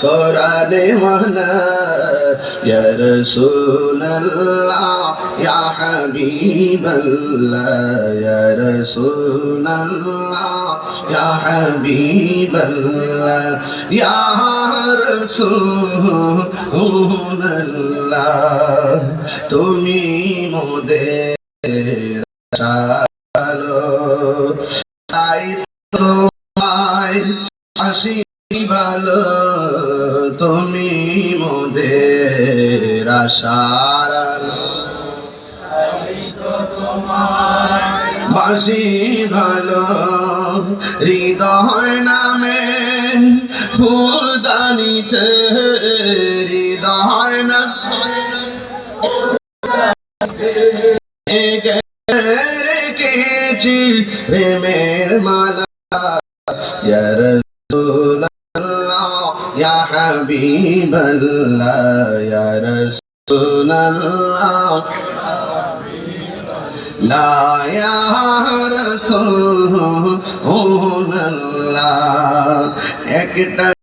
কোরআনে মানা ইয়া রাসূলুল্লাহ ইয়া হাবিবাল্লাহ ইয়া রাসূলুল্লাহ ইয়া হাবিবাল্লাহ ইয়া রাসূলুল্লাহ তুমি মোদের আলো তাই তোমায় আসি ভালো তুমি মোদের আশার আলো বাসি ভালো হৃদয় নামে ফুলদানিতে হৃদয় না রেখেছি প্রেমের মালা ইয়া রাসূলুল্লাহ ইয়া হাবিবাল্লাহ ইয়া রাসূলুল্লাহ লা ইয়া রাসূলুল্লাহ একটা